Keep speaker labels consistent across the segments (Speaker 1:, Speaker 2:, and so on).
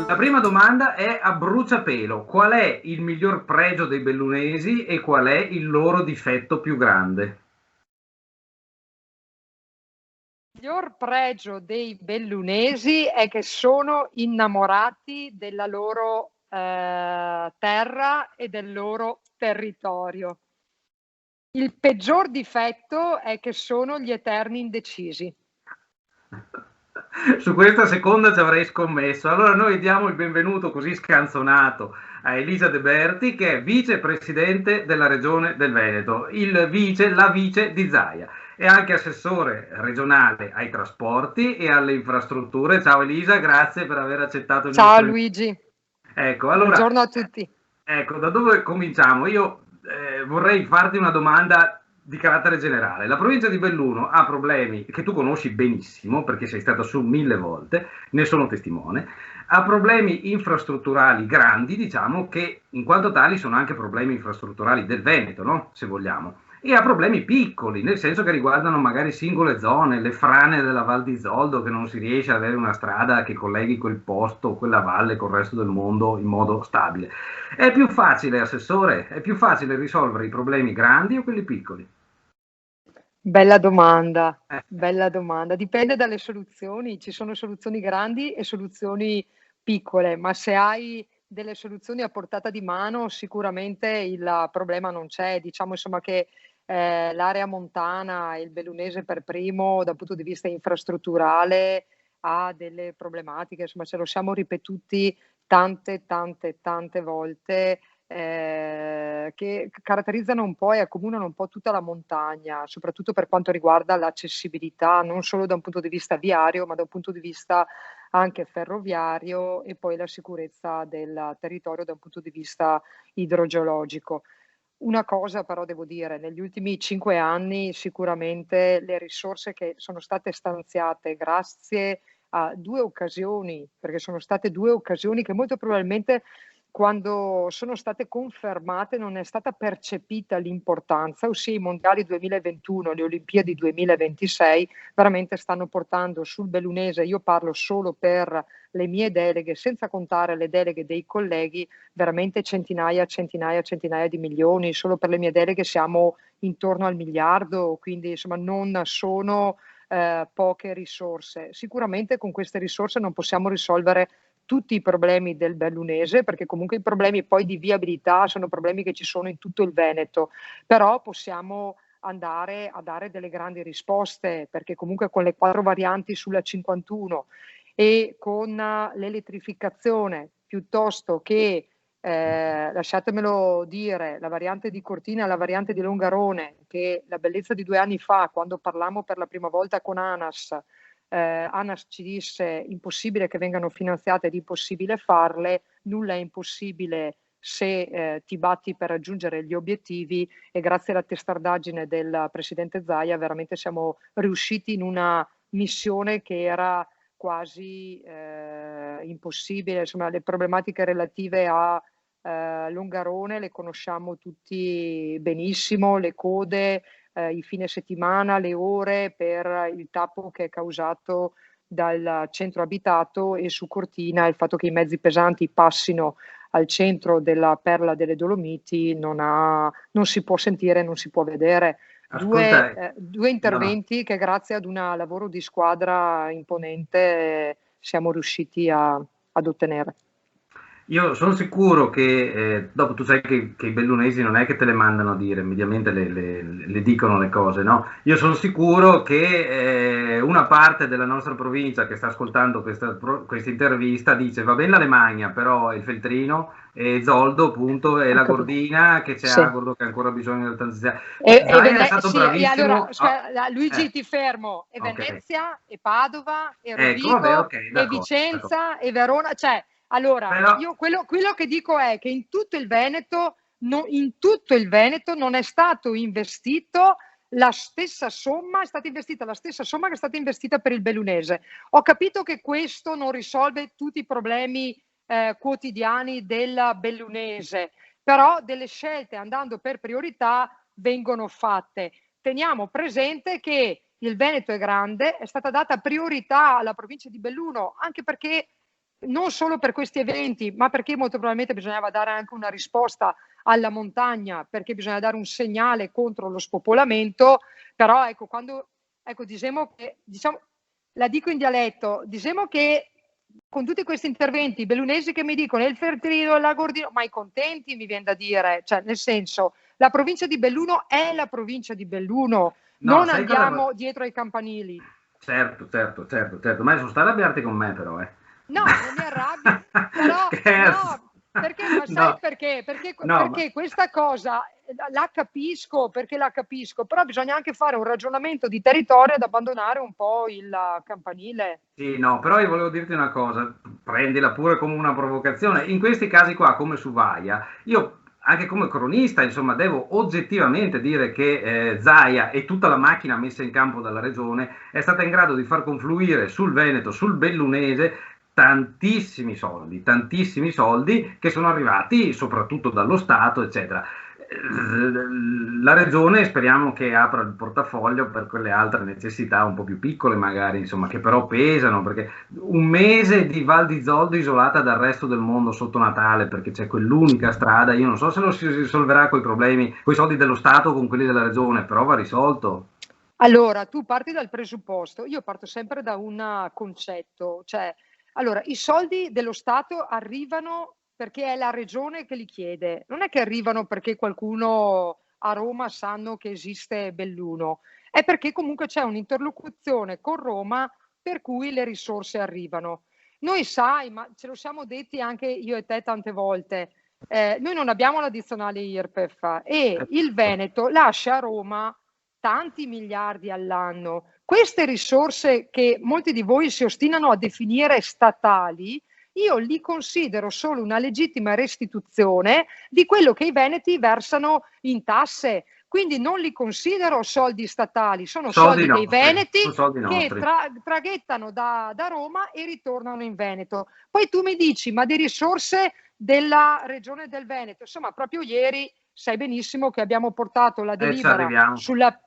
Speaker 1: La prima domanda è a bruciapelo: qual è il miglior pregio dei bellunesi e qual è il loro difetto più grande?
Speaker 2: Il miglior pregio dei bellunesi è che sono innamorati della loro terra e del loro territorio. Il peggior difetto è che sono gli eterni indecisi.
Speaker 1: Su questa seconda ci avrei scommesso. Allora noi diamo il benvenuto così scanzonato a Elisa De Berti, che è vicepresidente della regione del Veneto, la vice di Zaia, e anche assessore regionale ai trasporti e alle infrastrutture. Ciao Elisa, grazie per aver accettato il
Speaker 2: Ciao
Speaker 1: nostro invito.
Speaker 2: Luigi,
Speaker 1: Ecco, allora,
Speaker 2: buongiorno a tutti.
Speaker 1: ecco, da dove cominciamo? Io vorrei farti una domanda di carattere generale. La provincia di Belluno ha problemi che tu conosci benissimo, perché sei stata su 1000 volte, ne sono testimone, ha problemi infrastrutturali grandi, diciamo, che in quanto tali sono anche problemi infrastrutturali del Veneto, no? Se vogliamo. E ha problemi piccoli, nel senso che riguardano magari singole zone, le frane della Val di Zoldo, che non si riesce ad avere una strada che colleghi quel posto, quella valle col resto del mondo in modo stabile. È più facile, assessore, è più facile risolvere i problemi grandi o quelli piccoli?
Speaker 2: Bella domanda,
Speaker 1: Eh,
Speaker 2: bella domanda. Dipende dalle soluzioni. Ci sono soluzioni grandi e soluzioni piccole, ma se hai delle soluzioni a portata di mano, sicuramente il problema non c'è. Diciamo insomma che l'area montana, il bellunese per primo, dal punto di vista infrastrutturale, ha delle problematiche. Insomma, ce lo siamo ripetuti tante volte, che caratterizzano un po' e accomunano un po' tutta la montagna, soprattutto per quanto riguarda l'accessibilità, non solo da un punto di vista viario, ma da un punto di vista anche ferroviario, e poi la sicurezza del territorio da un punto di vista idrogeologico. Una cosa però devo dire, negli ultimi 5 anni sicuramente le risorse che sono state stanziate grazie a 2 occasioni, perché sono state 2 occasioni che molto probabilmente, quando sono state confermate, non è stata percepita l'importanza, ossia i mondiali 2021 e le Olimpiadi 2026 veramente stanno portando sul bellunese, io parlo solo per le mie deleghe, senza contare le deleghe dei colleghi, veramente centinaia di milioni. Solo per le mie deleghe siamo intorno al miliardo, quindi insomma non sono poche risorse. Sicuramente con queste risorse non possiamo risolvere tutti i problemi del bellunese, perché comunque i problemi poi di viabilità sono problemi che ci sono in tutto il Veneto, però possiamo andare a dare delle grandi risposte, perché comunque con le 4 varianti sulla 51 e con l'elettrificazione, piuttosto che lasciatemelo dire, la variante di Cortina e la variante di Longarone, che la bellezza di 2 anni fa, quando parlammo per la prima volta con ANAS, ANAS ci disse impossibile che vengano finanziate ed impossibile farle, nulla è impossibile se ti batti per raggiungere gli obiettivi, e grazie alla testardaggine del presidente Zaia veramente siamo riusciti in una missione che era quasi impossibile. Insomma, le problematiche relative a Longarone le conosciamo tutti benissimo, le code, i fine settimana, le ore per il tappo che è causato dal centro abitato, e su Cortina il fatto che i mezzi pesanti passino al centro della perla delle Dolomiti non si può sentire, non si può vedere.
Speaker 1: Ascolta,
Speaker 2: Due
Speaker 1: no, no.
Speaker 2: interventi che grazie ad un lavoro di squadra imponente siamo riusciti ad ottenere.
Speaker 1: Io sono sicuro che, dopo tu sai che i bellunesi non è che te le mandano a dire, mediamente le dicono le cose, no? Io sono sicuro che una parte della nostra provincia che sta ascoltando questa intervista dice va bene l'Alemagna, però il Feltrino e Zoldo, appunto, e
Speaker 2: Ho
Speaker 1: la
Speaker 2: capito.
Speaker 1: Gordina che c'è
Speaker 2: Sì.
Speaker 1: Agordo che ha ancora bisogno della transizione. Zaia è stato
Speaker 2: Sì, e allora,
Speaker 1: bravissimo.
Speaker 2: Luigi, ti fermo. E
Speaker 1: Ok,
Speaker 2: Venezia, e Padova, e
Speaker 1: ecco, vabbè,
Speaker 2: Rovigo,
Speaker 1: ok,
Speaker 2: e
Speaker 1: d'accordo, d'accordo.
Speaker 2: Vicenza, e Verona. Cioè, allora,
Speaker 1: Però,
Speaker 2: io quello che dico è che in tutto il Veneto, in tutto il Veneto non è stato investito la stessa somma, è stata investita la stessa somma che è stata investita per il bellunese. Ho capito che questo non risolve tutti i problemi quotidiani del bellunese, però delle scelte andando per priorità vengono fatte. Teniamo presente che il Veneto è grande, è stata data priorità alla provincia di Belluno, anche perché non solo per questi eventi, ma perché molto probabilmente bisognava dare anche una risposta alla montagna, perché bisogna dare un segnale contro lo spopolamento, però ecco, diciamo, la dico in dialetto, diciamo che con tutti questi interventi, i bellunesi che mi dicono il Fertrino, il Lagordino, ma i contenti mi viene da dire, cioè nel senso, la provincia di Belluno è la provincia di Belluno,
Speaker 1: No,
Speaker 2: non
Speaker 1: sai cosa?
Speaker 2: andiamo dietro ai campanili.
Speaker 1: Certo, certo, certo, certo, ma non stai arrabbiarti con me però, eh.
Speaker 2: No, non mi arrabbio, però
Speaker 1: Scherzo.
Speaker 2: no, perché, ma sai
Speaker 1: No,
Speaker 2: perché? Perché,
Speaker 1: no, ma
Speaker 2: perché questa cosa la capisco, perché la capisco, però bisogna anche fare un ragionamento di territorio ed abbandonare un po' il campanile.
Speaker 1: sì, no, però io volevo dirti una cosa, prendila pure come una provocazione. In questi casi qua, come su Vaia, io anche come cronista, insomma, devo oggettivamente dire che Zaia e tutta la macchina messa in campo dalla regione è stata in grado di far confluire sul Veneto, sul Bellunese, tantissimi soldi che sono arrivati soprattutto dallo Stato, eccetera. La regione speriamo che apra il portafoglio per quelle altre necessità un po' più piccole magari, insomma, che però pesano, perché un mese di Val di Zoldo isolata dal resto del mondo sotto Natale, perché c'è quell'unica strada, io non so se lo si risolverà con i problemi, con i soldi dello Stato o con quelli della regione, però va risolto.
Speaker 2: Allora, tu parti dal presupposto, io parto sempre da un concetto, cioè, allora, i soldi dello Stato arrivano perché è la regione che li chiede, non è che arrivano perché qualcuno a Roma sanno che esiste Belluno, è perché comunque c'è un'interlocuzione con Roma per cui le risorse arrivano. Noi sai, ma ce lo siamo detti anche io e te tante volte, noi non abbiamo l'addizionale IRPEF e il Veneto lascia a Roma tanti miliardi all'anno. Queste risorse che molti di voi si ostinano a definire statali, io li considero solo una legittima restituzione di quello che i veneti versano in tasse. Quindi non li considero soldi statali, sono
Speaker 1: Soldi
Speaker 2: soldi dei
Speaker 1: nostri,
Speaker 2: veneti
Speaker 1: sono soldi
Speaker 2: che
Speaker 1: nostri.
Speaker 2: traghettano da Roma e ritornano in Veneto. Poi tu mi dici, ma di risorse della regione del Veneto, insomma, proprio ieri sai benissimo che abbiamo portato la
Speaker 1: Ci
Speaker 2: delibera
Speaker 1: arriviamo.
Speaker 2: sulla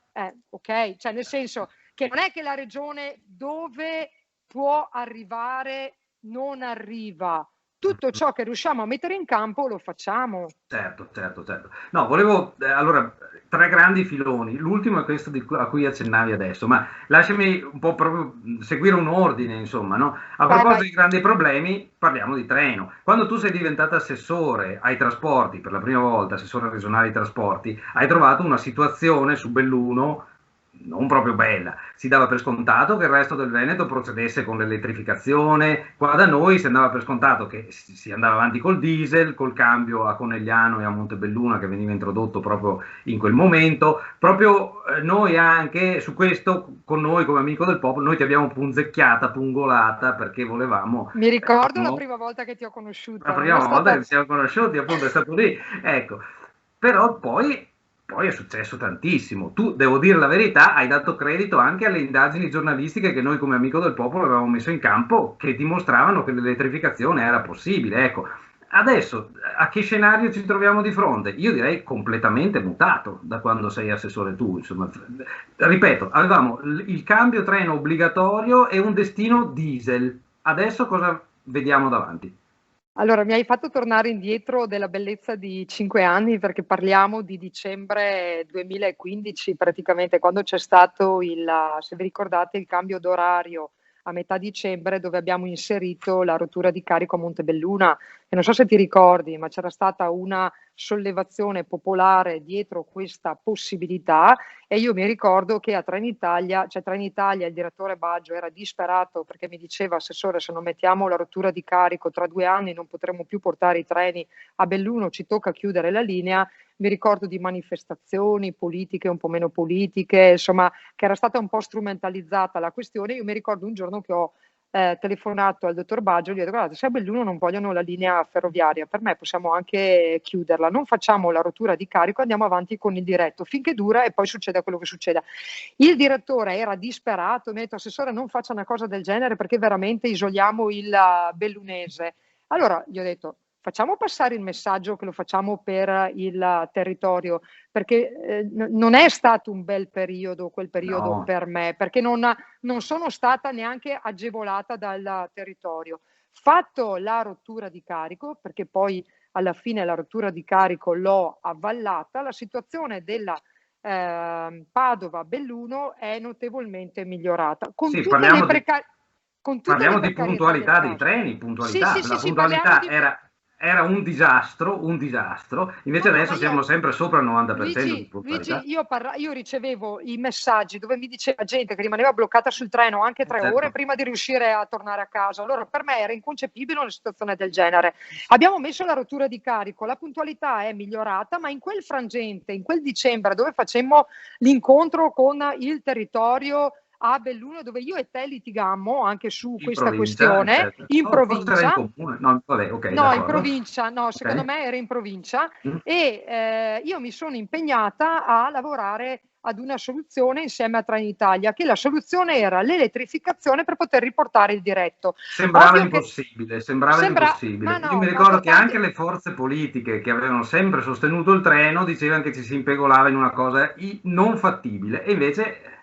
Speaker 2: ok, cioè nel senso che non è che la regione dove può arrivare non arriva. Tutto ciò che riusciamo a mettere in campo lo facciamo.
Speaker 1: Certo, certo, certo. No, volevo, allora, tre grandi filoni. L'ultimo è questo a cui accennavi adesso, ma lasciami un po' proprio seguire un ordine, insomma, no? A
Speaker 2: Vai,
Speaker 1: proposito
Speaker 2: vai.
Speaker 1: di grandi problemi, parliamo di treno. Quando tu sei diventata assessore ai trasporti, per la prima volta, assessore regionale ai trasporti, hai trovato una situazione su Belluno non proprio bella. Si dava per scontato che il resto del Veneto procedesse con l'elettrificazione, qua da noi si andava per scontato che si andava avanti col diesel, col cambio a Conegliano e a Montebelluna che veniva introdotto proprio in quel momento. Proprio noi anche su questo, con noi come amico del popolo, noi ti abbiamo punzecchiata, pungolata perché volevamo...
Speaker 2: Mi ricordo la
Speaker 1: no?
Speaker 2: prima volta che ti ho
Speaker 1: La
Speaker 2: conosciuta, non è
Speaker 1: prima volta che
Speaker 2: stata...
Speaker 1: ci siamo conosciuti, appunto, è stato lì. Ecco, però poi è successo tantissimo. Tu, devo dire la verità, hai dato credito anche alle indagini giornalistiche che noi come amico del popolo avevamo messo in campo, che dimostravano che l'elettrificazione era possibile. Ecco, adesso a che scenario ci troviamo di fronte? Io direi completamente mutato da quando sei assessore tu. Insomma, ripeto, avevamo il cambio treno obbligatorio e un destino diesel. Adesso cosa vediamo davanti?
Speaker 2: Allora, mi hai fatto tornare indietro della bellezza di 5 anni perché parliamo di dicembre 2015 praticamente, quando c'è stato se vi ricordate, il cambio d'orario a metà dicembre dove abbiamo inserito la rottura di carico a Montebelluna. E non so se ti ricordi, ma c'era stata una sollevazione popolare dietro questa possibilità e io mi ricordo che a Trenitalia, cioè Trenitalia, il direttore Baggio era disperato perché mi diceva: assessore, se non mettiamo la rottura di carico tra 2 anni non potremo più portare i treni a Belluno, ci tocca chiudere la linea. Mi ricordo di manifestazioni politiche, un po' meno politiche, insomma, che era stata un po' strumentalizzata la questione. Io mi ricordo un giorno che ho telefonato al dottor Baggio e gli ho detto: guardate, se a Belluno non vogliono la linea ferroviaria, per me possiamo anche chiuderla, non facciamo la rottura di carico, andiamo avanti con il diretto finché dura e poi succeda quello che succeda. Il direttore era disperato, mi ha detto: assessore, non faccia una cosa del genere perché veramente isoliamo il bellunese. Allora gli ho detto: facciamo passare il messaggio che lo facciamo per il territorio, perché non è stato un bel periodo quel periodo
Speaker 1: No,
Speaker 2: per me, perché non sono stata neanche agevolata dal territorio. Fatto la rottura di carico, perché poi alla fine la rottura di carico l'ho avvallata, la situazione della Padova-Belluno è notevolmente migliorata,
Speaker 1: Sì, parliamo di,
Speaker 2: con tutte le
Speaker 1: parliamo di
Speaker 2: precarietà del
Speaker 1: puntualità dei
Speaker 2: caso.
Speaker 1: treni,
Speaker 2: Sì,
Speaker 1: puntualità.
Speaker 2: sì, sì,
Speaker 1: La
Speaker 2: sì, parliamo
Speaker 1: puntualità
Speaker 2: di...
Speaker 1: era un disastro, invece
Speaker 2: No, no, ma
Speaker 1: adesso siamo
Speaker 2: io,
Speaker 1: sempre sopra il 90% di
Speaker 2: Luigi,
Speaker 1: puntualità.
Speaker 2: io ricevevo i messaggi dove mi diceva gente che rimaneva bloccata sul treno anche 3 ore
Speaker 1: Certo.
Speaker 2: prima di riuscire a tornare a casa. Allora, per me era inconcepibile una situazione del genere. Abbiamo messo la rottura di carico, la puntualità è migliorata, ma in quel frangente, in quel dicembre, dove facemmo l'incontro con il territorio a Belluno, dove io e te litigammo anche su
Speaker 1: In
Speaker 2: questa
Speaker 1: provincia,
Speaker 2: questione,
Speaker 1: certo.
Speaker 2: in
Speaker 1: Oh, forse era in
Speaker 2: provincia.
Speaker 1: comune. No, vabbè, ok,
Speaker 2: No, in
Speaker 1: d'accordo.
Speaker 2: provincia, no, secondo
Speaker 1: Ok.
Speaker 2: me era in provincia
Speaker 1: Mm.
Speaker 2: e io mi sono impegnata a lavorare ad una soluzione insieme a Trenitalia, che la soluzione era l'elettrificazione per poter riportare il diretto.
Speaker 1: Sembrava
Speaker 2: Ovvio che
Speaker 1: impossibile, sembrava
Speaker 2: sembra, ma
Speaker 1: impossibile. Io mi
Speaker 2: no, ma
Speaker 1: ricordo
Speaker 2: per
Speaker 1: che anche
Speaker 2: tanti...
Speaker 1: le forze politiche che avevano sempre sostenuto il treno dicevano che ci si impegolava in una cosa non fattibile, e invece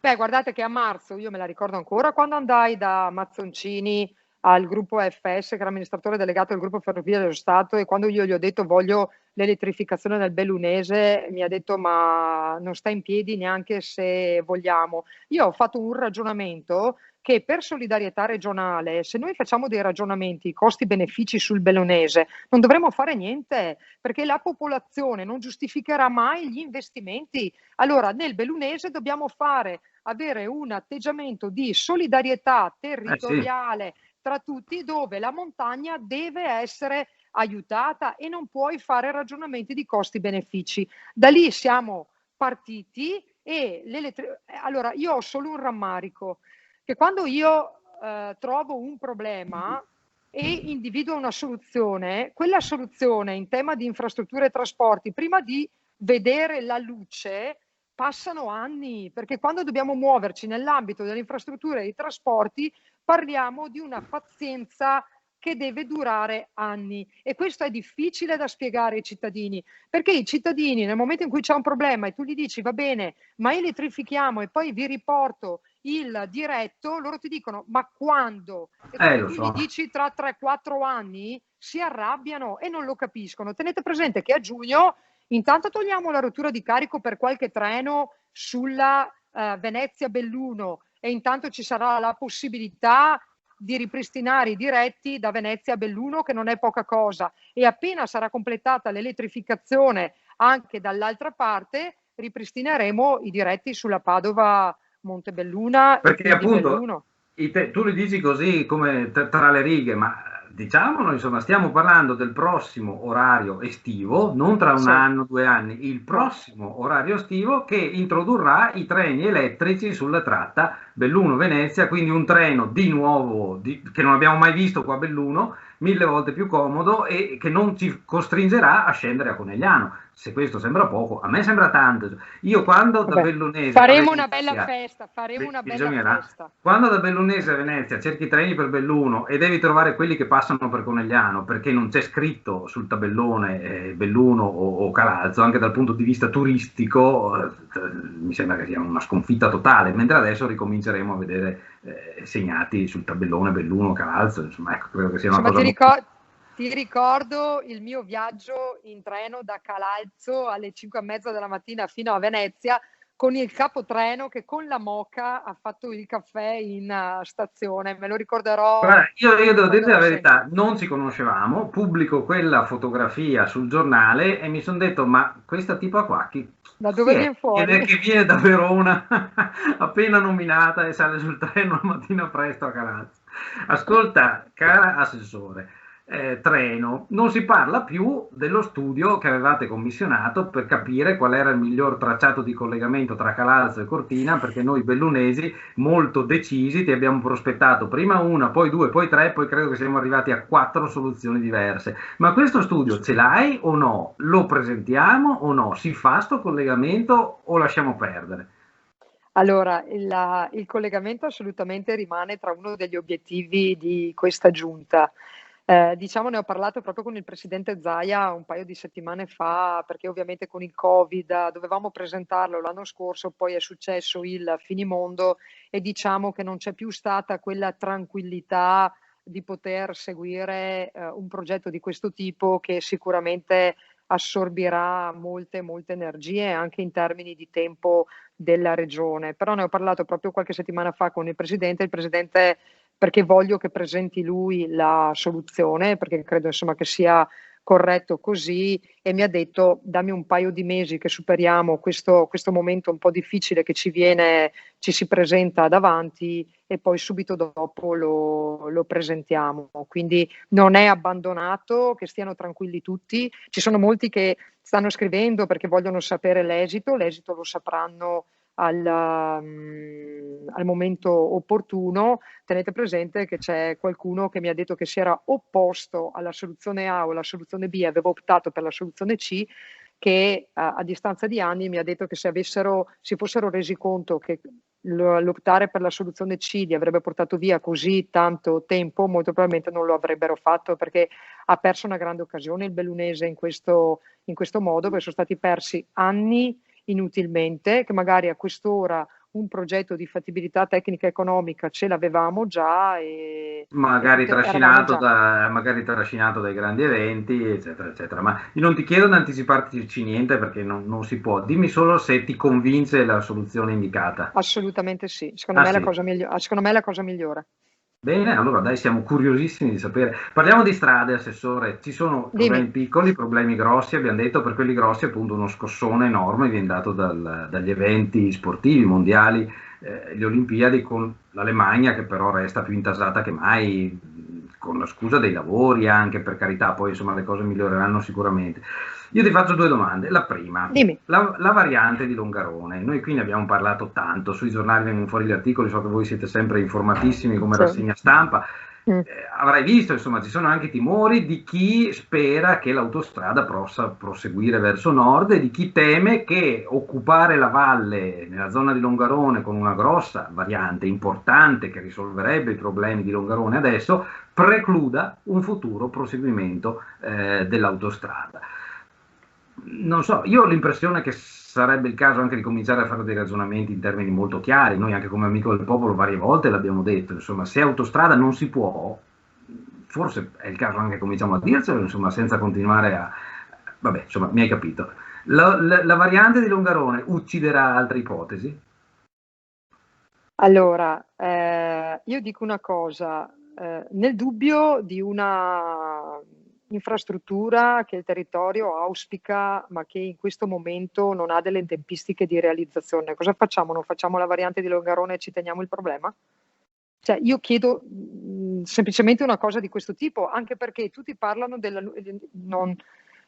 Speaker 2: Beh, guardate che a marzo, io me la ricordo ancora, quando andai da Mazzoncini al gruppo FS, che era amministratore delegato del gruppo Ferrovie dello Stato, e quando io gli ho detto voglio l'elettrificazione del Bellunese, mi ha detto ma non sta in piedi neanche se vogliamo. Io ho fatto un ragionamento che per solidarietà regionale, se noi facciamo dei ragionamenti costi-benefici sul Bellunese, non dovremmo fare niente, perché la popolazione non giustificherà mai gli investimenti. Allora, nel Bellunese dobbiamo avere un atteggiamento di solidarietà
Speaker 1: sì,
Speaker 2: territoriale tra tutti, dove la montagna deve essere aiutata e non puoi fare ragionamenti di costi-benefici. Da lì siamo partiti e allora io ho solo un rammarico, che quando io trovo un problema e individuo una soluzione, quella soluzione in tema di infrastrutture e trasporti, prima di vedere la luce, passano anni, perché quando dobbiamo muoverci nell'ambito delle infrastrutture e dei trasporti, parliamo di una pazienza che deve durare anni, e questo è difficile da spiegare ai cittadini, perché i cittadini nel momento in cui c'è un problema e tu gli dici va bene, ma elettrifichiamo e poi vi riporto il diretto, loro ti dicono ma quando? E quando
Speaker 1: lo
Speaker 2: tu gli
Speaker 1: so.
Speaker 2: dici tra 3-4 anni si arrabbiano e non lo capiscono. Tenete presente che a giugno intanto togliamo la rottura di carico per qualche treno sulla Venezia-Belluno, e intanto ci sarà la possibilità di ripristinare i diretti da Venezia a Belluno, che non è poca cosa, e appena sarà completata l'elettrificazione anche dall'altra parte, ripristineremo i diretti sulla Padova Montebelluna e
Speaker 1: Perché
Speaker 2: quindi
Speaker 1: appunto
Speaker 2: Belluno.
Speaker 1: tu li dici così come tra le righe, ma diciamolo, insomma, stiamo parlando del prossimo orario estivo, non tra un
Speaker 2: Sì,
Speaker 1: anno, 2 anni, il
Speaker 2: no.
Speaker 1: prossimo orario estivo che introdurrà i treni elettrici sulla tratta Belluno-Venezia, quindi un treno di nuovo che non abbiamo mai visto qua a Belluno, 1000 volte più comodo e che non ci costringerà a scendere a Conegliano. Se questo sembra poco, a me sembra tanto. Io quando da
Speaker 2: Vabbè,
Speaker 1: Bellunese a
Speaker 2: faremo una bella
Speaker 1: Venezia,
Speaker 2: festa, faremo una bella
Speaker 1: bisognerà,
Speaker 2: festa.
Speaker 1: quando da Bellunese a Venezia cerchi treni per Belluno e devi trovare quelli che passano per Conegliano perché non c'è scritto sul tabellone Belluno o Calalzo, anche dal punto di vista turistico, mi sembra che sia una sconfitta totale, mentre adesso ricominceremo a vedere segnati sul tabellone Belluno, Calalzo, insomma, ecco, credo che sia una
Speaker 2: Insomma,
Speaker 1: cosa molto...
Speaker 2: ti ricordo il mio viaggio in treno da Calalzo alle 5:30 della mattina fino a Venezia, con il capotreno che con la moka ha fatto il caffè in stazione. Me lo
Speaker 1: Guarda, io devo dire la
Speaker 2: ricorderò sempre.
Speaker 1: verità, non ci conoscevamo, pubblico quella fotografia sul giornale e mi sono detto, ma questa tipa qua,
Speaker 2: Da
Speaker 1: chi
Speaker 2: dove
Speaker 1: è?
Speaker 2: viene fuori?
Speaker 1: Che viene da Verona, appena nominata e sale sul treno la mattina presto a Carazzo. Ascolta, cara assessore, treno, non si parla più dello studio che avevate commissionato per capire qual era il miglior tracciato di collegamento tra Calalzo e Cortina, perché noi bellunesi molto decisi ti abbiamo prospettato prima una, poi due, poi tre, poi credo che siamo arrivati a 4 soluzioni diverse. Ma questo studio ce l'hai o no? Lo presentiamo o no? Si fa sto collegamento o lasciamo perdere?
Speaker 2: Allora, il collegamento assolutamente rimane tra uno degli obiettivi di questa giunta. Diciamo, ne ho parlato proprio con il presidente Zaia un paio di settimane fa, perché ovviamente con il Covid dovevamo presentarlo l'anno scorso, poi è successo il finimondo e diciamo che non c'è più stata quella tranquillità di poter seguire un progetto di questo tipo che sicuramente assorbirà molte, molte energie anche in termini di tempo della regione. Però ne ho parlato proprio qualche settimana fa con il presidente perché voglio che presenti lui la soluzione, perché credo insomma che sia corretto così, e mi ha detto dammi un paio di mesi che superiamo questo momento un po' difficile che ci si presenta davanti e poi subito dopo lo presentiamo. Quindi non è abbandonato, che stiano tranquilli tutti. Ci sono molti che stanno scrivendo perché vogliono sapere l'esito lo sapranno al momento opportuno. Tenete presente che c'è qualcuno che mi ha detto che si era opposto alla soluzione A o alla soluzione B, aveva optato per la soluzione C, che a distanza di anni mi ha detto che se si fossero resi conto che l'optare per la soluzione C li avrebbe portato via così tanto tempo, molto probabilmente non lo avrebbero fatto, perché ha perso una grande occasione il bellunese in questo modo, perché sono stati persi anni inutilmente, che magari a quest'ora un progetto di fattibilità tecnica economica ce l'avevamo già e eravamo già.
Speaker 1: Magari trascinato dai grandi eventi, eccetera, eccetera. Ma io non ti chiedo di anticiparci niente perché non si può. Dimmi solo se ti convince la soluzione indicata.
Speaker 2: Assolutamente sì, secondo
Speaker 1: Ah
Speaker 2: me è la
Speaker 1: sì.
Speaker 2: cosa secondo me è la cosa migliore.
Speaker 1: Bene, allora dai, siamo curiosissimi di sapere. Parliamo di strade, Assessore. Ci sono
Speaker 2: Dimmi.
Speaker 1: problemi piccoli, problemi grossi. Abbiamo detto per quelli grossi, appunto, uno scossone enorme viene dato dagli eventi sportivi mondiali, le Olimpiadi, con l'Alemagna che però resta più intasata che mai, con la scusa dei lavori anche, per carità, poi insomma le cose miglioreranno sicuramente. Io ti faccio due domande. La prima,
Speaker 2: Dimmi.
Speaker 1: la variante di Longarone, noi qui ne abbiamo parlato tanto, sui giornali vengono fuori gli articoli, so che voi siete sempre informatissimi come
Speaker 2: Sì.
Speaker 1: rassegna stampa.
Speaker 2: Mm.
Speaker 1: Avrai visto, insomma, ci sono anche timori di chi spera che l'autostrada possa proseguire verso nord e di chi teme che occupare la valle nella zona di Longarone con una grossa variante importante che risolverebbe i problemi di Longarone adesso precluda un futuro proseguimento dell'autostrada. Non so, io ho l'impressione che sarebbe il caso anche di cominciare a fare dei ragionamenti in termini molto chiari. Noi anche come amico del popolo varie volte l'abbiamo detto, insomma, se autostrada non si può, forse è il caso anche cominciamo a dircelo, insomma, senza continuare a... Vabbè, insomma, mi hai capito. La variante di Longarone ucciderà altre ipotesi?
Speaker 2: Allora, io dico una cosa, nel dubbio di una infrastruttura che il territorio auspica, ma che in questo momento non ha delle tempistiche di realizzazione, cosa facciamo? Non facciamo la variante di Longarone e ci teniamo il problema? Cioè, io chiedo semplicemente una cosa di questo tipo, anche perché tutti parlano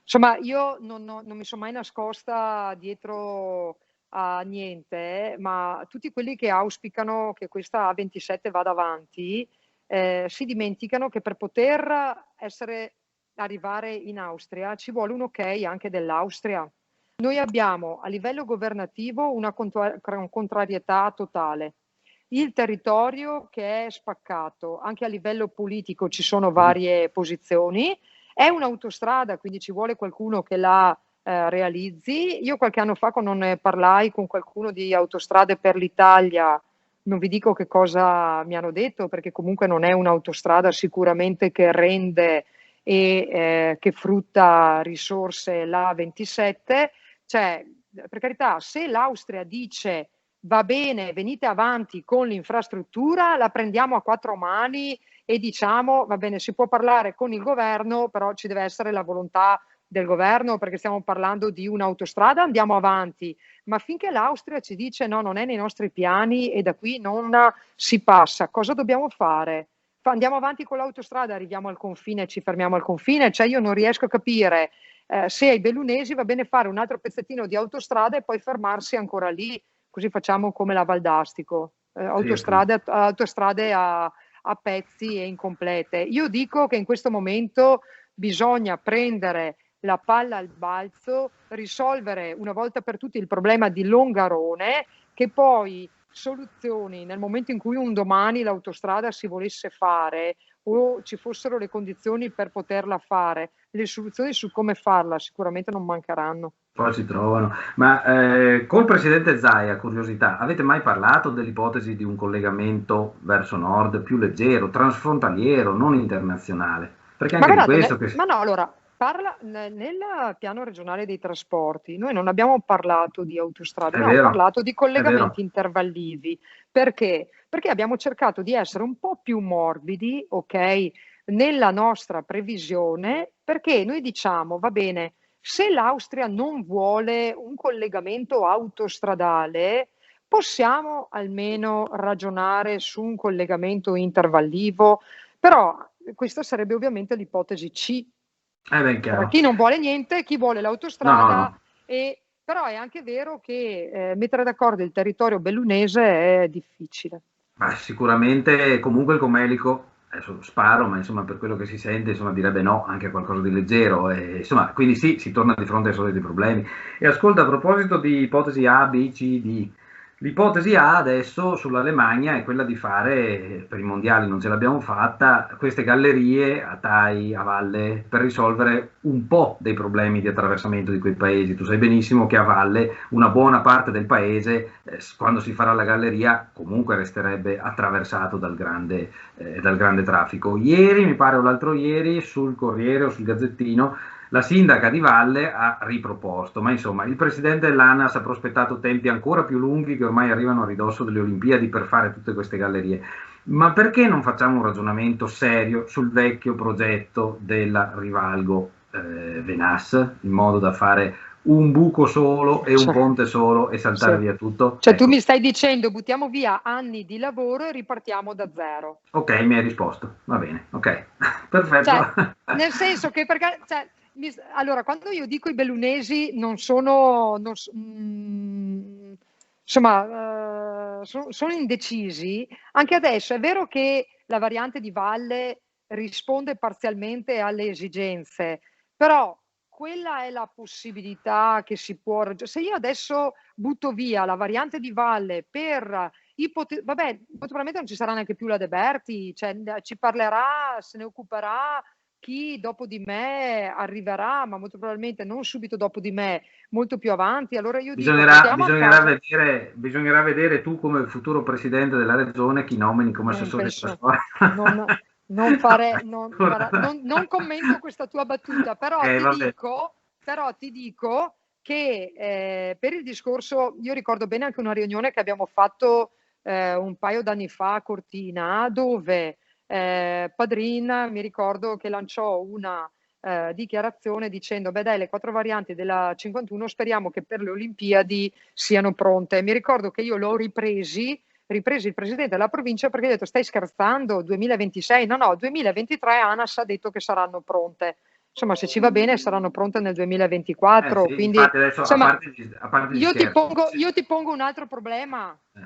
Speaker 2: insomma, io non mi sono mai nascosta dietro a niente, ma tutti quelli che auspicano che questa A27 vada avanti, si dimenticano che per poter arrivare in Austria ci vuole un ok anche dell'Austria. Noi abbiamo a livello governativo una contrarietà totale. Il territorio che è spaccato, anche a livello politico ci sono varie posizioni, è un'autostrada, quindi ci vuole qualcuno che la realizzi. Io qualche anno fa, quando ne parlai con qualcuno di Autostrade per l'Italia, non vi dico che cosa mi hanno detto, perché comunque non è un'autostrada sicuramente che rende e che frutta risorse la 27. Cioè, per carità, se l'Austria dice va bene, venite avanti con l'infrastruttura, la prendiamo a quattro mani e diciamo va bene, si può parlare con il governo, però ci deve essere la volontà del governo, perché stiamo parlando di un'autostrada, andiamo avanti, ma finché l'Austria ci dice no, non è nei nostri piani e da qui non si passa, cosa dobbiamo fare? Andiamo avanti con l'autostrada, arriviamo al confine e ci fermiamo al confine, cioè io non riesco a capire se ai bellunesi va bene fare un altro pezzettino di autostrada e poi fermarsi ancora lì, così facciamo come la Valdastico,
Speaker 1: Sì, appunto.
Speaker 2: autostrade a pezzi e incomplete. Io dico che in questo momento bisogna prendere la palla al balzo, risolvere una volta per tutti il problema di Longarone, che poi soluzioni nel momento in cui un domani l'autostrada si volesse fare o ci fossero le condizioni per poterla fare, le soluzioni su come farla sicuramente non mancheranno.
Speaker 1: poi si trovano. Ma col presidente Zaia, curiosità, avete mai parlato dell'ipotesi di un collegamento verso nord più leggero, transfrontaliero, non internazionale? Perché
Speaker 2: Ma
Speaker 1: anche di
Speaker 2: guardate,
Speaker 1: questo che...
Speaker 2: ma no, allora, nel piano regionale dei trasporti, noi non abbiamo parlato di autostrade,
Speaker 1: È
Speaker 2: abbiamo
Speaker 1: vero,
Speaker 2: parlato di
Speaker 1: è vero.
Speaker 2: collegamenti intervallivi. Perché? Perché abbiamo cercato di essere un po' più morbidi, ok, nella nostra previsione, perché noi diciamo, va bene, se l'Austria non vuole un collegamento autostradale, possiamo almeno ragionare su un collegamento intervallivo, però questa sarebbe ovviamente l'ipotesi C.
Speaker 1: È ben
Speaker 2: Tra
Speaker 1: chiaro.
Speaker 2: chi non vuole niente, chi vuole
Speaker 1: No, no,
Speaker 2: l'autostrada,
Speaker 1: no.
Speaker 2: però è anche vero che mettere d'accordo il territorio bellunese è difficile.
Speaker 1: Ma sicuramente comunque il Comelico, adesso sparo, ma insomma per quello che si sente, insomma direbbe no anche a qualcosa di leggero, e, insomma, quindi sì, si torna di fronte ai soliti problemi. E ascolta, a proposito di ipotesi A, B, C, D, l'ipotesi A adesso sull'Alemagna è quella di fare, per i mondiali non ce l'abbiamo fatta, queste gallerie a Tai, a valle, per risolvere un po' dei problemi di attraversamento di quei paesi. Tu sai benissimo che a valle una buona parte del paese, quando si farà la galleria, comunque resterebbe attraversato dal grande traffico. Ieri, mi pare o l'altro ieri, sul Corriere o sul Gazzettino, la sindaca di Valle ha riproposto, ma insomma il presidente dell'ANAS ha prospettato tempi ancora più lunghi che ormai arrivano a ridosso delle Olimpiadi per fare tutte queste gallerie. Ma perché non facciamo un ragionamento serio sul vecchio progetto della Rivalgo Venas, in modo da fare un buco solo e un
Speaker 2: Cioè,
Speaker 1: ponte solo e saltare
Speaker 2: sì.
Speaker 1: via tutto?
Speaker 2: Cioè, tu
Speaker 1: Ecco,
Speaker 2: mi stai dicendo buttiamo via anni di lavoro e ripartiamo da zero.
Speaker 1: ok, mi hai risposto, va bene, ok, perfetto.
Speaker 2: Cioè, nel senso che perché, cioè, allora, quando io dico i bellunesi non sono, insomma, sono indecisi, anche adesso è vero che la variante di valle risponde parzialmente alle esigenze, però quella è la possibilità che si può. Se io adesso butto via la variante di valle per vabbè, molto probabilmente non ci sarà neanche più la De Berti, cioè, ci parlerà, se ne occuperà chi dopo di me arriverà, ma molto probabilmente non subito dopo di me, molto più avanti. Allora io dico, portiamo a casa.
Speaker 1: Bisognerà vedere tu come futuro presidente della regione chi nomini come
Speaker 2: Non
Speaker 1: assessore di
Speaker 2: penso,
Speaker 1: trasporto.
Speaker 2: non, non fare, non, guarda, non commento questa tua battuta,
Speaker 1: Ok, va bene.
Speaker 2: però ti dico che per il discorso, io ricordo bene anche una riunione che abbiamo fatto un paio d'anni fa a Cortina, dove Padrin mi ricordo che lanciò una dichiarazione dicendo, beh dai, le 4 varianti della 51 speriamo che per le Olimpiadi siano pronte. Mi ricordo che io l'ho ripresi il presidente della provincia perché ha detto stai scherzando, 2026? No, no, 2023 ANAS ha detto che saranno pronte. Insomma, se ci va bene saranno pronte nel 2024.
Speaker 1: Sì,
Speaker 2: Quindi,
Speaker 1: infatti adesso,
Speaker 2: insomma,
Speaker 1: a parte gli
Speaker 2: io ti
Speaker 1: scherzi,
Speaker 2: pongo, io ti pongo un altro problema.
Speaker 1: eh,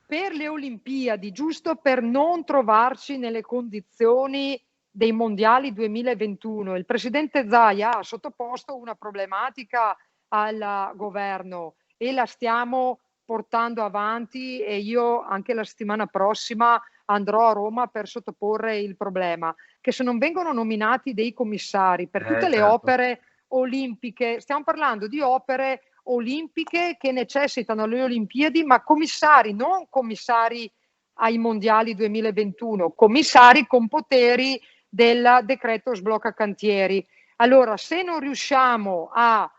Speaker 2: Per le Olimpiadi, giusto per non trovarci nelle condizioni dei mondiali 2021, il presidente Zaia ha sottoposto una problematica al governo e la stiamo portando avanti e io anche la settimana prossima andrò a Roma per sottoporre il problema, che se non vengono nominati dei commissari per tutte le
Speaker 1: certo.
Speaker 2: opere olimpiche, stiamo parlando di opere olimpiche che necessitano le Olimpiadi, ma commissari, non commissari ai mondiali 2021, commissari con poteri del decreto sblocca cantieri. Allora, se non riusciamo a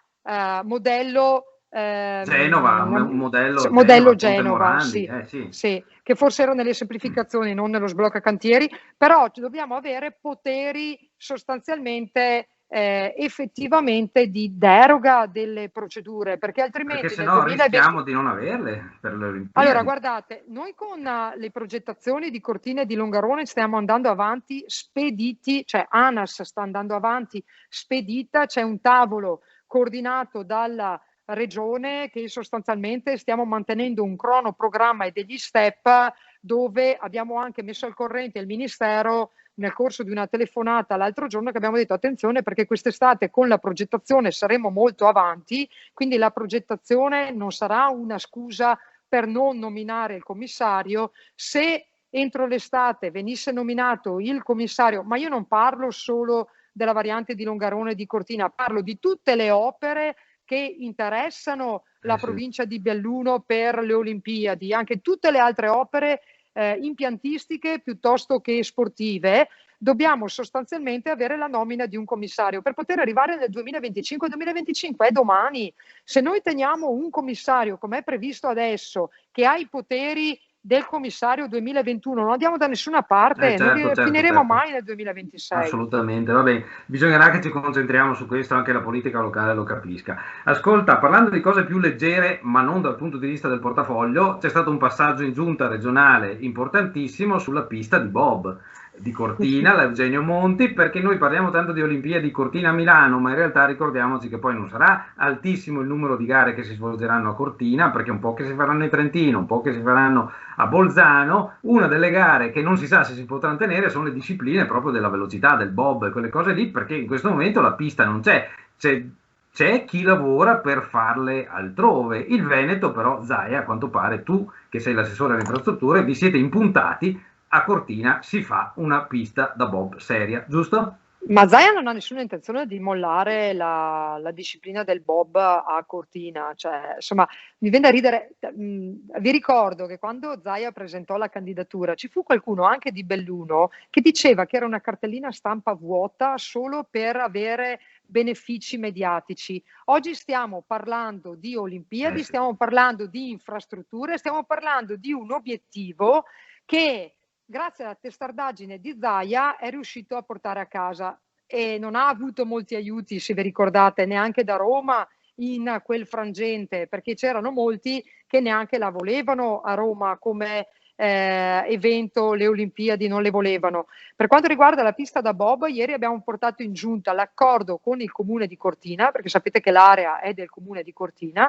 Speaker 2: modello,
Speaker 1: Genova, un modello
Speaker 2: modello
Speaker 1: Genova, Ponte
Speaker 2: Genova,
Speaker 1: Morandi,
Speaker 2: sì,
Speaker 1: sì.
Speaker 2: sì, che forse era nelle semplificazioni, non nello sblocca cantieri, però dobbiamo avere poteri sostanzialmente effettivamente di deroga delle procedure, perché
Speaker 1: Perché
Speaker 2: altrimenti
Speaker 1: se
Speaker 2: nel
Speaker 1: no
Speaker 2: 2020.
Speaker 1: rischiamo di non averle per le
Speaker 2: Allora,
Speaker 1: Olimpiadi.
Speaker 2: guardate, noi con le progettazioni di Cortina e di Longarone stiamo andando avanti spediti, cioè ANAS sta andando avanti spedita, c'è un tavolo coordinato dalla regione che sostanzialmente stiamo mantenendo un cronoprogramma e degli step dove abbiamo anche messo al corrente il Ministero nel corso di una telefonata l'altro giorno che abbiamo detto attenzione perché quest'estate con la progettazione saremo molto avanti, quindi la progettazione non sarà una scusa per non nominare il commissario. Se entro l'estate venisse nominato il commissario, ma io non parlo solo della variante di Longarone e di Cortina, parlo di tutte le opere che interessano la provincia di Belluno per le Olimpiadi, anche tutte le altre opere impiantistiche piuttosto che sportive, dobbiamo sostanzialmente avere la nomina di un commissario per poter arrivare nel 2025. Il 2025 è domani. Se noi teniamo un commissario, come è previsto adesso, che ha i poteri del commissario 2021, non andiamo da nessuna parte, non finiremo mai nel 2026.
Speaker 1: Assolutamente, va bene, bisognerà che ci concentriamo su questo, anche la politica locale lo capisca. Ascolta, parlando di cose più leggere, ma non dal punto di vista del portafoglio, c'è stato un passaggio in giunta regionale importantissimo sulla pista di bob di Cortina, l'Eugenio Monti, perché noi parliamo tanto di Olimpiadi Cortina a Milano, ma in realtà ricordiamoci che poi non sarà altissimo il numero di gare che si svolgeranno a Cortina, perché un po' che si faranno in Trentino, un po' che si faranno a Bolzano. Una delle gare che non si sa se si potranno tenere sono le discipline proprio della velocità, del bob e quelle cose lì, perché in questo momento la pista non c'è chi lavora per farle altrove. Il Veneto però, Zaia, a quanto pare, tu che sei l'assessore alle infrastrutture, vi siete impuntati, a Cortina si fa una pista da bob seria, giusto?
Speaker 2: Ma Zaia non ha nessuna intenzione di mollare la disciplina del bob a Cortina, cioè, insomma, mi viene da ridere. Vi ricordo che quando Zaia presentò la candidatura ci fu qualcuno anche di Belluno che diceva che era una cartellina stampa vuota solo per avere benefici mediatici. Oggi stiamo parlando di Olimpiadi, stiamo parlando di infrastrutture, stiamo parlando di un obiettivo che grazie alla testardaggine di Zaia è riuscito a portare a casa e non ha avuto molti aiuti, se vi ricordate, neanche da Roma in quel frangente, perché c'erano molti che neanche la volevano a Roma come evento, le Olimpiadi non le volevano. Per quanto riguarda la pista da bob, ieri abbiamo portato in giunta l'accordo con il comune di Cortina, perché sapete che l'area è del comune di Cortina,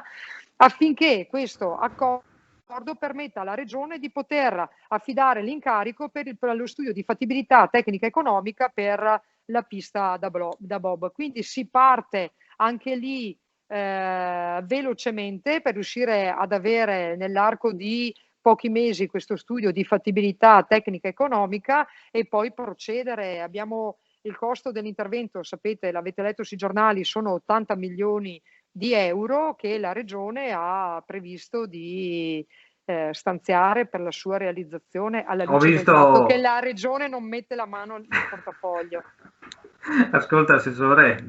Speaker 2: affinché questo accordo permetta alla regione di poter affidare l'incarico per lo studio di fattibilità tecnica e economica per la pista da bob. Quindi si parte anche lì velocemente per riuscire ad avere nell'arco di pochi mesi questo studio di fattibilità tecnica e economica e poi procedere. Abbiamo il costo dell'intervento, sapete, l'avete letto sui giornali, sono 80 milioni di euro che la regione ha previsto di stanziare per la sua realizzazione, alla luce del fatto che la regione non mette la mano nel portafoglio.
Speaker 1: Ascolta, assessore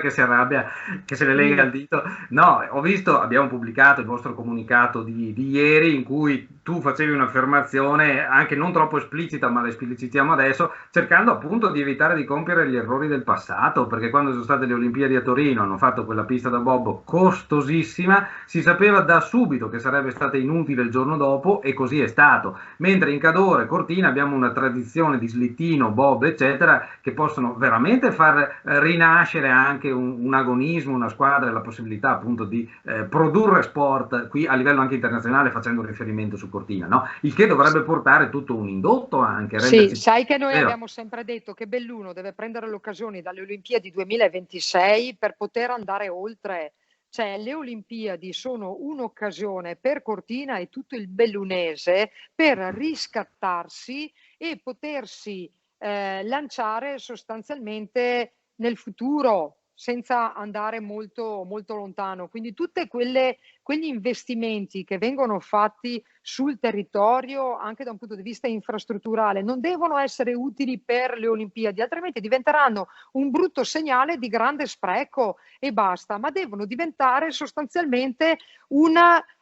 Speaker 1: che si arrabbia, che se le lega al dito. No, ho visto, abbiamo pubblicato il vostro comunicato di ieri in cui tu facevi un'affermazione anche non troppo esplicita, ma la esplicitiamo adesso, cercando appunto di evitare di compiere gli errori del passato, perché quando sono state le Olimpiadi a Torino hanno fatto quella pista da bob costosissima, si sapeva da subito che sarebbe stata inutile il giorno dopo e così è stato. Mentre in Cadore, Cortina abbiamo una tradizione di slittino, bob, eccetera, che possono veramente far rinascere anche un agonismo, una squadra e la possibilità appunto di produrre sport qui a livello anche internazionale, facendo riferimento su Cortina, no? Il che dovrebbe portare tutto un indotto anche.
Speaker 2: Sì, sai che noi abbiamo sempre detto che Belluno deve prendere l'occasione dalle Olimpiadi 2026 per poter andare oltre. Cioè, le Olimpiadi sono un'occasione per Cortina e tutto il bellunese per riscattarsi e potersi lanciare sostanzialmente nel futuro senza andare molto, molto lontano. Quindi tutti quegli investimenti che vengono fatti sul territorio anche da un punto di vista infrastrutturale non devono essere utili per le Olimpiadi, altrimenti diventeranno un brutto segnale di grande spreco e basta, ma devono diventare sostanzialmente un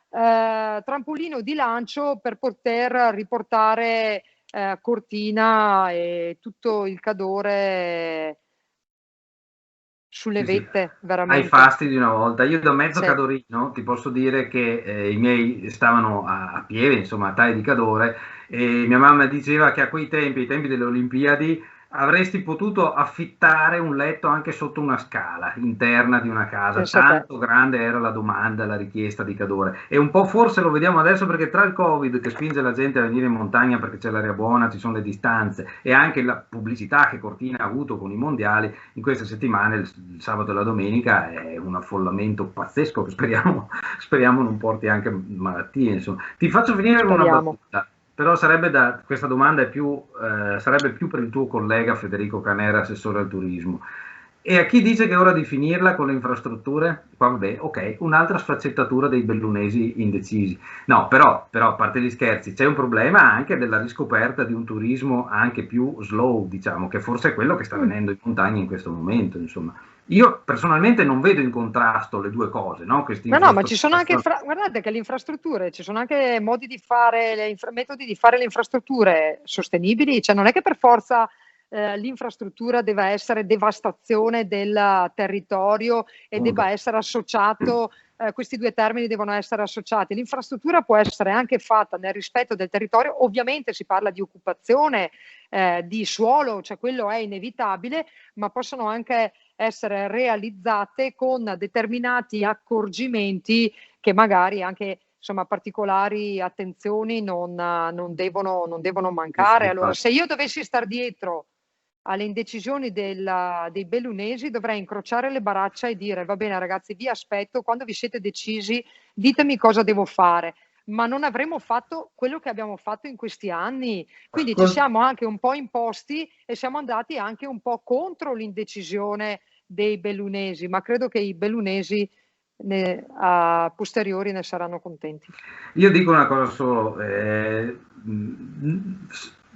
Speaker 2: trampolino di lancio per poter riportare Cortina e tutto il Cadore sulle vette, veramente.
Speaker 1: Ai fasti di una volta. Io da mezzo cadorino ti posso dire che i miei stavano a piedi, insomma, a taglia di Cadore, e mia mamma diceva che a quei tempi, ai tempi delle Olimpiadi, avresti potuto affittare un letto anche sotto una scala interna di una casa, tanto grande era la domanda, la richiesta di Cadore. E un po' forse lo vediamo adesso perché tra il Covid che spinge la gente a venire in montagna perché c'è l'aria buona, ci sono le distanze, e anche la pubblicità che Cortina ha avuto con i mondiali, in queste settimane, il sabato e la domenica, è un affollamento pazzesco che speriamo non porti anche malattie, insomma. Ti faccio finire con una battuta. Però questa domanda sarebbe più per il tuo collega Federico Canera, assessore al turismo. E a chi dice che è ora di finirla con le infrastrutture? Vabbè, ok, un'altra sfaccettatura dei bellunesi indecisi. No, però, a parte gli scherzi, c'è un problema anche della riscoperta di un turismo anche più slow, diciamo, che forse è quello che sta
Speaker 2: Mm.
Speaker 1: venendo in montagna in questo momento, insomma. Io personalmente non vedo in contrasto le due cose, no? Queste
Speaker 2: No, no, ma ci sono anche,
Speaker 1: infrastrutture.
Speaker 2: guardate che le infrastrutture, ci sono anche modi di fare, metodi di fare le infrastrutture sostenibili, cioè non è che per forza l'infrastruttura deve essere devastazione del territorio e debba
Speaker 1: Appunto.
Speaker 2: essere associato, questi due termini devono essere associati. L'infrastruttura può essere anche fatta nel rispetto del territorio, ovviamente si parla di occupazione, di suolo, cioè quello è inevitabile, ma possono anche essere realizzate con determinati accorgimenti che magari anche insomma particolari attenzioni non devono
Speaker 1: Sì, sì,
Speaker 2: mancare. Allora,
Speaker 1: infatti.
Speaker 2: se io dovessi star dietro alle indecisioni dei bellunesi, dovrei incrociare le braccia e dire: va bene, ragazzi, vi aspetto, quando vi siete decisi, ditemi cosa devo fare. Ma non avremmo fatto quello che abbiamo fatto in questi anni, quindi ci
Speaker 1: Ascolta.
Speaker 2: siamo anche un po' imposti e siamo andati anche un po' contro l'indecisione dei bellunesi, ma credo che i bellunesi a posteriori ne saranno contenti.
Speaker 1: Io dico una cosa solo,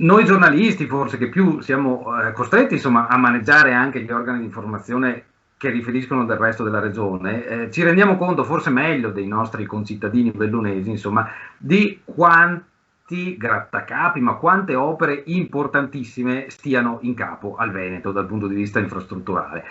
Speaker 1: noi giornalisti forse che più siamo costretti insomma, a maneggiare anche gli organi di informazione che riferiscono del resto della regione, ci rendiamo conto forse meglio dei nostri concittadini bellunesi, insomma, di quanti grattacapi, ma quante opere importantissime stiano in capo al Veneto dal punto di vista infrastrutturale.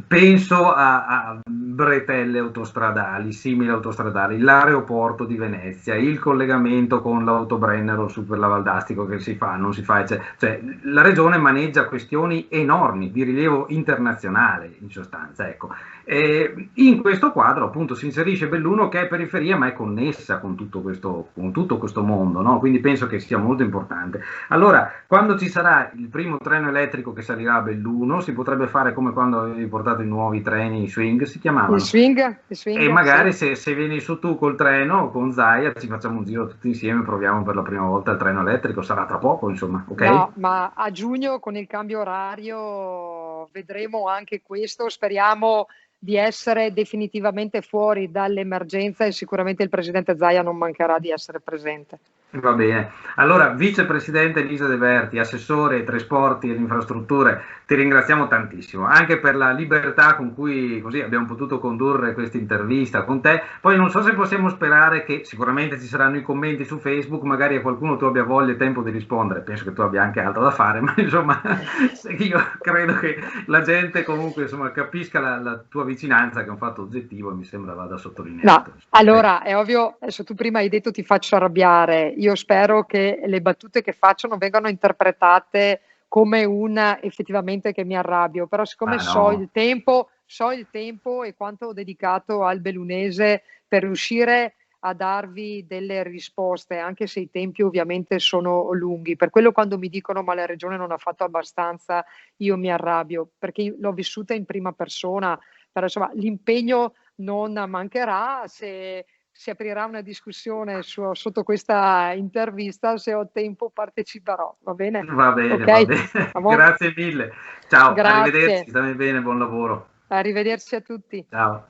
Speaker 1: Penso a bretelle autostradali, simili autostradali, l'aeroporto di Venezia, il collegamento con l'autobrennero su per la Valdastico che si fa, non si fa, cioè, la regione maneggia questioni enormi di rilievo internazionale in sostanza, ecco. E in questo quadro appunto si inserisce Belluno che è periferia ma è connessa con tutto questo mondo, no? Quindi penso che sia molto importante. Allora, quando ci sarà il primo treno elettrico che salirà a Belluno, si potrebbe fare come quando avevi portato i nuovi treni swing, si chiamavano.
Speaker 2: Il
Speaker 1: E
Speaker 2: swing, sì.
Speaker 1: magari se vieni su tu col treno, con Zaia, ci facciamo un giro tutti insieme, proviamo per la prima volta il treno elettrico, sarà tra poco, insomma, ok?
Speaker 2: No, ma a giugno con il cambio orario vedremo anche questo. Speriamo di essere definitivamente fuori dall'emergenza e sicuramente il presidente Zaia non mancherà di essere presente.
Speaker 1: Va bene. Allora, vicepresidente Elisa De Berti, assessore ai trasporti e alle infrastrutture, ti ringraziamo tantissimo, anche per la libertà con cui così abbiamo potuto condurre questa intervista con te. Poi non so se possiamo sperare che sicuramente ci saranno i commenti su Facebook, magari a qualcuno tu abbia voglia e tempo di rispondere, penso che tu abbia anche altro da fare, ma insomma, io credo che la gente comunque insomma, capisca la tua vicinanza, che è un fatto oggettivo e mi sembra vada
Speaker 2: No,
Speaker 1: sottolineato.
Speaker 2: allora è ovvio, adesso tu prima hai detto ti faccio arrabbiare, io spero che le battute che faccio non vengano interpretate come un effettivamente che mi arrabbio, però siccome
Speaker 1: Ma no.
Speaker 2: so il tempo e quanto ho dedicato al bellunese per riuscire a darvi delle risposte, anche se i tempi ovviamente sono lunghi. Per quello quando mi dicono ma la regione non ha fatto abbastanza, io mi arrabbio, perché l'ho vissuta in prima persona, però insomma l'impegno non mancherà, se si aprirà una discussione sotto questa intervista, se ho tempo parteciperò, va bene?
Speaker 1: Va bene, va
Speaker 2: Ok?
Speaker 1: bene.
Speaker 2: Va buon?
Speaker 1: Grazie mille. Ciao, arrivederci,
Speaker 2: Grazie,
Speaker 1: stammi bene, buon lavoro.
Speaker 2: arrivederci a tutti.
Speaker 1: Ciao.